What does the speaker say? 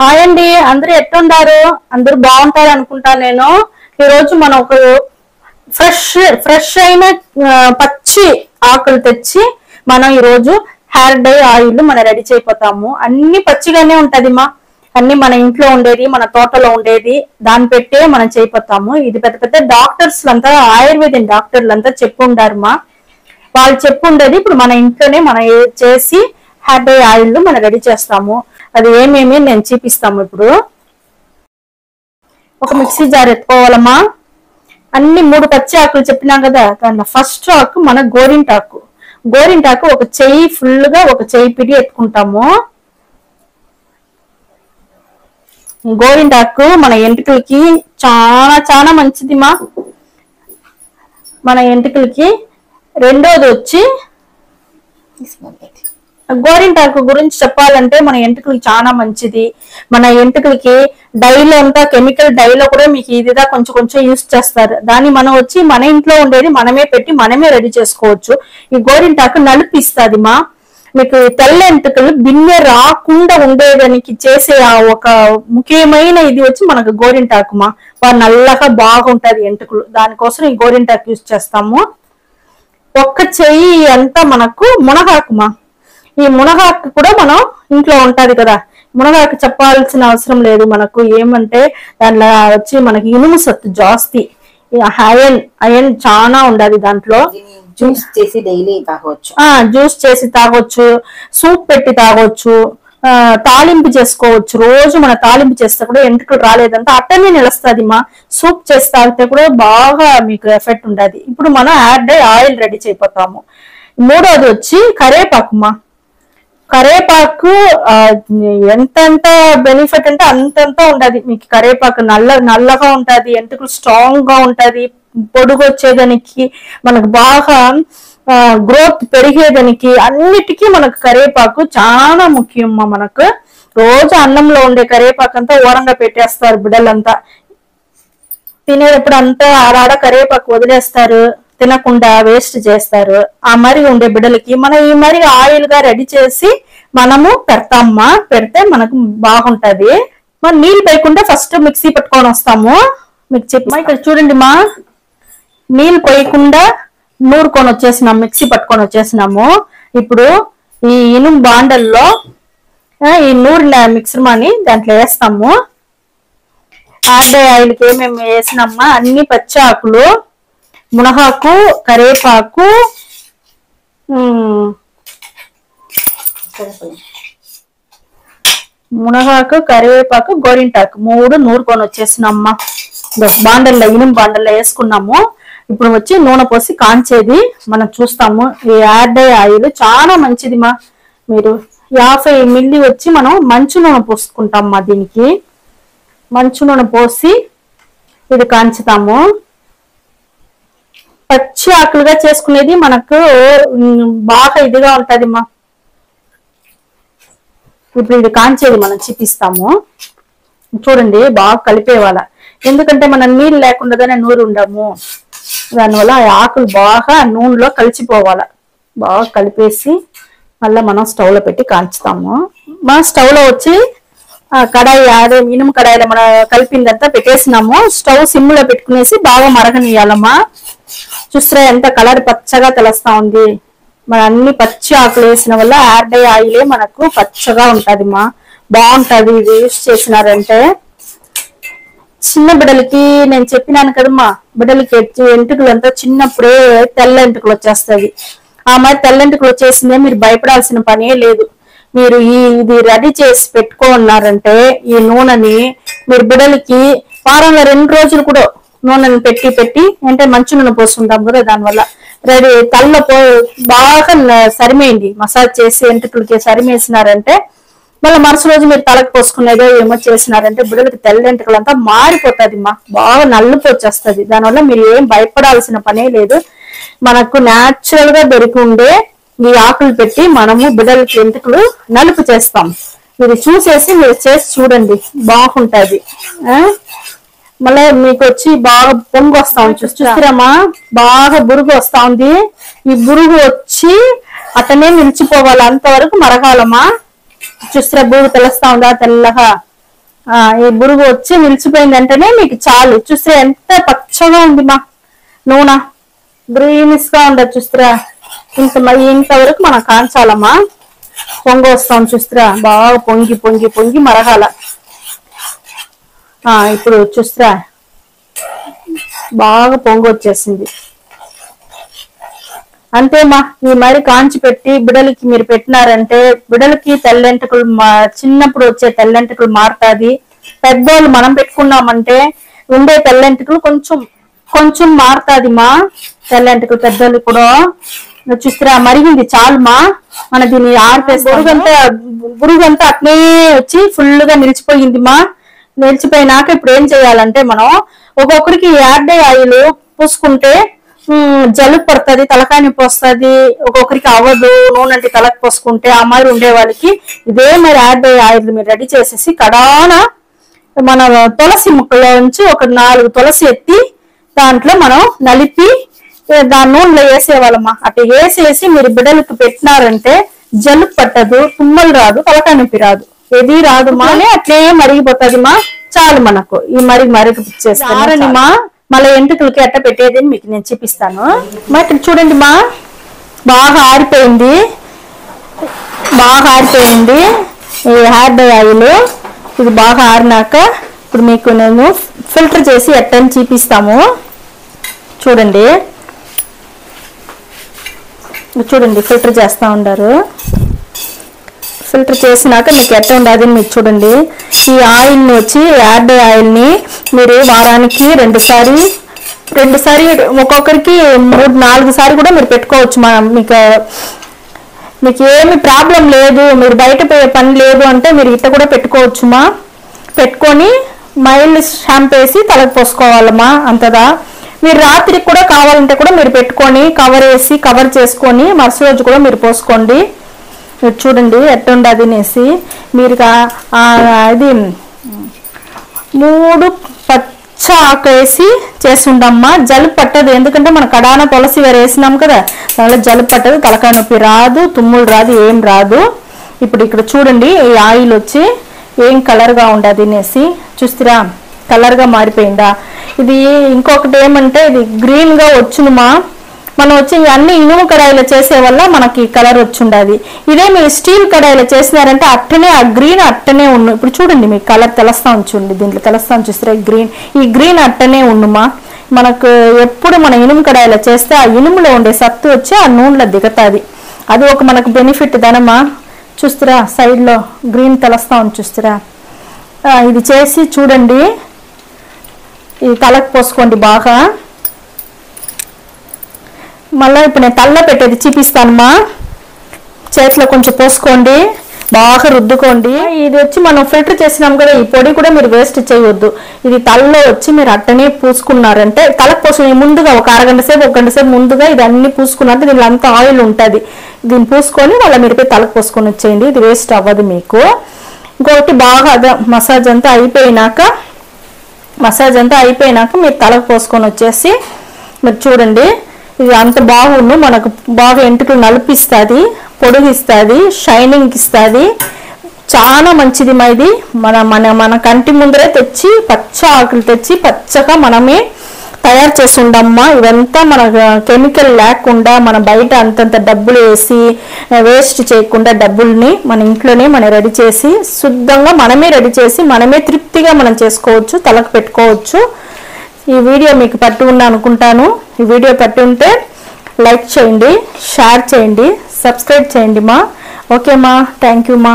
Hi అండి, అందరూ ఎట్లుంటారు? అందరూ బాగుంటారు అనుకుంటా. నేను ఈ రోజు మనం ఒక ఫ్రెష్ అయిన పచ్చి ఆకులు తెచ్చి మనం ఈ రోజు హెయిర్ డై ఆయిల్ మనం రెడీ చేయపోతాము. అన్ని పచ్చిగానే ఉంటది అన్ని మన ఇంట్లో ఉండేది, మన తోటలో ఉండేది, దాన్ని పెట్టే మనం చేయపోతాము. ఇది పెద్ద పెద్ద డాక్టర్స్ అంతా, ఆయుర్వేదిక్ డాక్టర్లు అంతా చెప్పుండారు వాళ్ళు చెప్పుండేది ఇప్పుడు మన ఇంట్లోనే మనం చేసి హెయిర్ డై ఆయిల్ మనం రెడీ చేస్తాము. అది ఏమేమి నేను చూపిస్తాము. ఇప్పుడు ఒక మిక్సీ జార్ ఎత్తుకోవాలమ్మా. అన్ని 3 పచ్చి ఆకులు చెప్పినాం కదా, దాంట్లో ఫస్ట్ ఆకు మన గోరింటాకు. గోరింటాకు ఒక చెయ్యి ఫుల్ గా, ఒక చెయ్యి పిడి ఎత్తుకుంటాము. గోరింటాకు మన ఎంటుకలకి చాలా చాలా మంచిది మన ఎంటుకలకి. రెండోది వచ్చి గోరింటాకు గురించి చెప్పాలంటే మన ఎంటుకలకి చాలా మంచిది. మన ఎంటుకలకి డైలో అంతా కెమికల్ డైలో కూడా మీకు ఇదిదా కొంచెం కొంచెం యూస్ చేస్తారు. దాన్ని మనం వచ్చి మన ఇంట్లో ఉండేది మనమే పెట్టి మనమే రెడీ చేసుకోవచ్చు. ఈ గోరింటాకు నలిపిస్తుంది మీకు తెల్ల ఎంటుకలు బిన్నె రాకుండా ఉండేదానికి చేసే ఆ ఒక ముఖ్యమైన ఇది వచ్చి మనకు గోరింటాకు నల్లగా బాగుంటది ఎంటుకలు. దానికోసం ఈ గోరింటాకు యూస్ చేస్తాము. ఒక్క చెయ్యి అంతా మనకు మునగాకు ఈ మునగాకు కూడా మనం ఇంట్లో ఉంటది కదా. మునగాకు చెప్పాల్సిన అవసరం లేదు మనకు. ఏమంటే దాంట్లో వచ్చి మనకి ఇనుము సత్తు జాస్తి, అయన్ చాలా ఉండదు దాంట్లో. జ్యూస్ చేసి డైలీ తాగొచ్చు. జ్యూస్ చేసి తాగొచ్చు, సూప్ పెట్టి తాగొచ్చు, తాలింపు చేసుకోవచ్చు. రోజు మన తాలింపు చేస్తే కూడా ఎంటుకలు రాలేదంటే అట్టనే నిలుస్తుంది సూప్ చేసి తాగితే కూడా బాగా మీకు ఎఫెక్ట్ ఉండదు. ఇప్పుడు మనం హెయిర్ డై ఆయిల్ రెడీ చేయపోతాము. మూడోది వచ్చి కరేపాకు కరేపాకు ఎంతెంత బెనిఫిట్ అంటే అంతంత ఉండదు మీకు. కరేపాకు నల్లగా ఉంటది, ఎంటుకలు స్ట్రాంగ్ గా ఉంటది, పొడుగు వచ్చేదానికి, మనకు బాగా గ్రోత్ పెరిగేదానికి, అన్నిటికీ మనకు కరేపాకు చాలా ముఖ్యం మనకు. రోజు అన్నంలో ఉండే కరేపాకు అంతా ఓరంగా పెట్టేస్తారు బిడ్డలంతా. తినేటప్పుడు అంతా ఆడాడ కరేపాకు వదిలేస్తారు, తినకుండా వేస్ట్ చేస్తారు. ఆ మరి ఉండే బిడ్డలకి మనం ఈ మరి ఆయిల్ గా రెడీ చేసి మనము పెడతామా. పెడితే మనకు బాగుంటది. మనం నీళ్ళు పోయకుండా ఫస్ట్ మిక్సీ పెట్టుకొని వస్తాము. మీకు చెప్పమా, ఇక్కడ చూడండి నీళ్ళు పోయకుండా నూరుకొని వచ్చేసినాము, మిక్సీ పట్టుకొని వచ్చేసినాము. ఇప్పుడు ఈ ఇనుము బాండల్లో ఈ నూరిన మిక్సర్ మాని దాంట్లో వేస్తాము. హెయిర్ డై ఆయిల్కి ఏమేమి వేసినామా, అన్ని పచ్చి ఆకులు, మునగాకు, కరేపాకు, గోరింటాకు 3 నూరుకొని వచ్చేసినమ్మా. బాండల్లో, ఇనుము బాండల్లో వేసుకున్నాము. ఇప్పుడు వచ్చి నూనె పోసి కాంచేది మనం చూస్తాము. ఈ హెయిర్ డై ఆయిల్ చాలా మంచిది మీరు 50 మిల్లీ వచ్చి మనం మంచు నూనె పోసుకుంటాం దీనికి. మంచు నూనె పోసి ఇది కాంచుతాము. పచ్చి ఆకులుగా చేసుకునేది మనకు బాగా ఇదిగా ఉంటది ఇప్పుడు ఇది కాంచేది మనం చూపిస్తాము. చూడండి, బాగా కలిపేవాళ్ళ. ఎందుకంటే మనం నీళ్ళు లేకుండానే నూరు ఉండము. దానివల్ల ఆ ఆకులు బాగా నూనెలో కలిసిపోవాల. బాగా కలిపేసి మళ్ళీ మనం స్టవ్ లో పెట్టి కాంచుతాము. మన స్టవ్ లో వచ్చి కడాయి, అదే ఇనుము కడాయిలో మనం కలిపిందంతా పెట్టేసినాము. స్టవ్ సిమ్ లో పెట్టుకునేసి బాగా మరగనియాలమ్మా. చూస్తారా ఎంత కలర్ పచ్చగా తెలుస్తా ఉంది. మన అన్ని పచ్చి ఆకులు వేసిన వల్ల హెయిర్ డై ఆయిలే మనకు పచ్చగా ఉంటది బాగుంటది. ఇది యూస్ చేసినారంటే చిన్న బిడ్డలకి నేను చెప్పినాను కదమ్మా, బిడ్డలకి ఎంటుకలు అంతా చిన్నప్పుడే తెల్ల ఎంటుకలు వచ్చేస్తుంది. ఆ మరి తెల్ల ఎంటుకలు వచ్చేసిందే మీరు భయపడాల్సిన పనే లేదు. మీరు ఇది రెడీ చేసి పెట్టుకున్నారంటే ఈ నూనెని మీరు బిడ్డలకి వారంలో 2 రోజులు కూడా నూనెని పెట్టి అంటే మంచి నూనె పోసుకుంటాం కదా, దానివల్ల రెడీ తలలో బాగా సరిమేయండి. మసాజ్ చేసి ఎంటుకలకి సరిమేసినారంటే మళ్ళీ మరుసటి రోజు మీరు తలకు పోసుకునేదో ఏమో చేసినారంటే బిడ్డలకి తెల్ల ఎంటుకలు అంతా మారిపోతుంది బాగా నలుపు వచ్చేస్తుంది. దానివల్ల మీరు ఏం భయపడాల్సిన పనే లేదు. మనకు న్యాచురల్ గా దొరికి ఉండే ఈ ఆకులు పెట్టి మనము బిడ్డలకి ఎంటుకలు నలుపు చేస్తాం. ఇది చూసేసి మీరు చేసి చూడండి, బాగుంటది. మళ్ళీ మీకు వచ్చి బాగా పొంగు వస్తా ఉంది. చూస్తారమ్మా, బాగా బురుగు వస్తా ఉంది. ఈ బురుగు వచ్చి అతనే నిలిచిపోవాలి, అంతవరకు మరగాలమ్మా. చూస్తారా బురుగు తెలుస్తా ఉందా తెల్లగా. ఈ బురుగు వచ్చి నిలిచిపోయింది అంటేనే మీకు చాలు. చూస్తే ఎంత పచ్చగా ఉంది మా నూనె, గ్రీనిష్ గా ఉండదు చూస్తురా. ఇంతవరకు మనం కాంచాలమ్మా. పొంగి వస్తాం చూస్తురా, బాగా పొంగి పొంగి పొంగి మరగాల. ఇప్పుడు చూస్తురా బాగా పొంగి వచ్చేసింది. అంతేమా, ఈ మరి కాంచి పెట్టి బిడలకి మీరు పెట్టినారంటే బిడలకి తెల్లెంటుకలు చిన్నప్పుడు వచ్చే తెల్లెంటుకలు మారుతాది. పెద్దోళ్ళు మనం పెట్టుకున్నామంటే ఉండే తెల్లెంటుకలు కొంచెం కొంచెం మారుతాది మా తెల్లెంటుకలు. పెద్దోళ్ళు కూడా చూస్తురా మరిగింది చాలు మా. మన దీన్ని ఆరిపేసి బురుగంతా అట్నే వచ్చి ఫుల్ గా నిలిచిపోయింది మా. నిలిచిపోయినాక ఇప్పుడు ఏం చేయాలంటే మనం ఒక్కొక్కరికి యార్డే ఆయిల్ పూసుకుంటే జలుబు పడుతుంది, తలకాయ నొప్పి వస్తుంది. ఒక్కొక్కరికి అవ్వదు, నూనె అంటే తలకు పోసుకుంటే. ఆ మరి ఉండే వాళ్ళకి ఇదే మరి యార్డే ఆయిల్ మీరు రెడీ చేసేసి కడాన మన తులసి ముక్కలో నుంచి ఒక 4 తులసి ఎత్తి దాంట్లో మనం నలిపి దాని నూనెలో వేసేవాళ్ళమ్మా. అట్లా వేసేసి మీరు బిడ్డలకు పెట్టినారంటే జలుబు పట్టదు, తుమ్మలు రాదు, తలకాయ నొప్పి రాదు, ఏది రాదు మా. అట్లే మరిగిపోతుంది మా. చాలు మనకు ఈ మరిగిచ్చేస్తారని మా. మళ్ళీ ఎంటుకలకి ఎట్ట పెట్టేది అని మీకు నేను చూపిస్తాను మా. ఇక్కడ చూడండి మా, బాగా ఆరిపోయింది ఈ హెయిర్ డై ఆయిల్. ఇది బాగా ఆరినాక ఇప్పుడు మీకు నేను ఫిల్టర్ చేసి ఎట్టని చూపిస్తాము. చూడండి ఫిల్టర్ చేస్తా ఉన్నారు. ఫిల్టర్ చేసినాక మీకు ఎట్ట ఉండదు మీకు చూడండి. ఈ ఆయిల్ని వచ్చి హెయిర్ డై ఆయిల్ని మీరు వారానికి 2 సారి ఒక్కొక్కరికి 3-4 సార్లు కూడా మీరు పెట్టుకోవచ్చు. మీకు ఏమి ప్రాబ్లం లేదు, మీరు బయట పోయే పని లేదు అంటే మీరు ఇట్ట కూడా పెట్టుకోవచ్చుమా. పెట్టుకొని మైల్డ్ షాంపూ వేసి తలకు పోసుకోవాలమ్మా. అంతదా మీరు రాత్రికి కూడా కావాలంటే కూడా మీరు పెట్టుకొని కవర్ చేసుకొని మరుసటి రోజు కూడా మీరు పోసుకోండి. చూడండి ఎట్ట ఉండదు అనేసి. మీరు ఇది 3 పచ్చ ఆకు వేసి చేస్తుండమ్మా. జలుబు పట్టదు, ఎందుకంటే మన కడాన తులసి వేసినాం కదా, దానిలో జలుబు పట్టదు, తలకాయ నొప్పి రాదు, తుమ్ములు రాదు, ఏం రాదు. ఇప్పుడు ఇక్కడ చూడండి ఈ ఆయిల్ వచ్చి ఏం కలర్గా ఉండదు అనేసి. చూస్తురా కలర్గా మారిపోయిందా. ఇది ఇంకొకటి ఏమంటే ఇది గ్రీన్గా వచ్చునుమా. మనం వచ్చి అన్ని ఇనుము కడాయిలో చేసే వల్ల మనకి కలర్ వచ్చి ఉండదు. ఇదే మీరు స్టీల్ కడాయిలో చేసినారంటే అట్టనే ఆ గ్రీన్ అట్టనే ఉండు. ఇప్పుడు చూడండి మీకు కలర్ తెలుస్తా ఉంచండి, దీంట్లో తెలుస్తా చూస్తారా ఈ గ్రీన్ అట్టనే ఉండుమా. మనకు ఎప్పుడు మన ఇనుము కడాయిలో చేస్తే ఆ ఇనుములో ఉండే సత్తు వచ్చి ఆ నూనెలో దిగుతుంది. అది ఒక మనకు బెనిఫిట్ దనమా. చూస్తారా సైడ్లో గ్రీన్ తెలుస్తా ఉంది చూస్తారా. ఇది చేసి చూడండి, ఇది తలకు పోసుకోండి బాగా. మళ్ళీ ఇప్పుడు నేను తల్ల పెట్టేది చూపిస్తానమ్మా. చేతిలో కొంచెం పోసుకోండి, బాగా రుద్దుకోండి. ఇది వచ్చి మనం ఫిల్టర్ చేసినాం కదా, ఈ పొడి కూడా మీరు వేస్ట్ చేయవద్దు. ఇది తలలో వచ్చి మీరు అట్టనే పూసుకున్నారంటే తలకు పోసుకుని ముందుగా ఒక అరగంట సేపు 1 గంట సేపు ముందుగా ఇది అన్ని పూసుకున్నారంటే దీనిలో అంతా ఆయిల్ ఉంటుంది. దీన్ని పూసుకొని మళ్ళీ మీరు పోయి తలకు పోసుకొని వచ్చేయండి, ఇది వేస్ట్ అవ్వదు మీకు. ఇంకొకటి బాగా మసాజ్ అంతా అయిపోయినాక మీరు తలకు పోసుకొని వచ్చేసి మీరు చూడండి ఇది అంత బాగుండు. మనకు బాగా ఎంటుకలు నలిపిస్తుంది, పొడిగిస్తుంది, షైనింగ్ ఇస్తుంది. చాలా మంచిది మా. ఇది మన కంటి ముందరే తెచ్చి పచ్చ ఆకులు తెచ్చి పచ్చగా మనమే తయారు చేసి ఉండమ్మా. ఇవంతా మన కెమికల్ లేకుండా మన బయట అంతంత డబ్బులు వేసి వేస్ట్ చేయకుండా డబ్బుల్ని మన ఇంట్లోనే మనం రెడీ చేసి శుద్ధంగా మనమే రెడీ చేసి మనమే తృప్తిగా మనం చేసుకోవచ్చు, తలకు పెట్టుకోవచ్చు. ఈ వీడియో మీకు పట్టి ఉన్నా అనుకుంటాను. ఈ వీడియో పట్టి ఉంటే లైక్ చేయండి, షేర్ చేయండి, సబ్స్క్రైబ్ చేయండి మా. ఓకే మా, థ్యాంక్ యూ మా.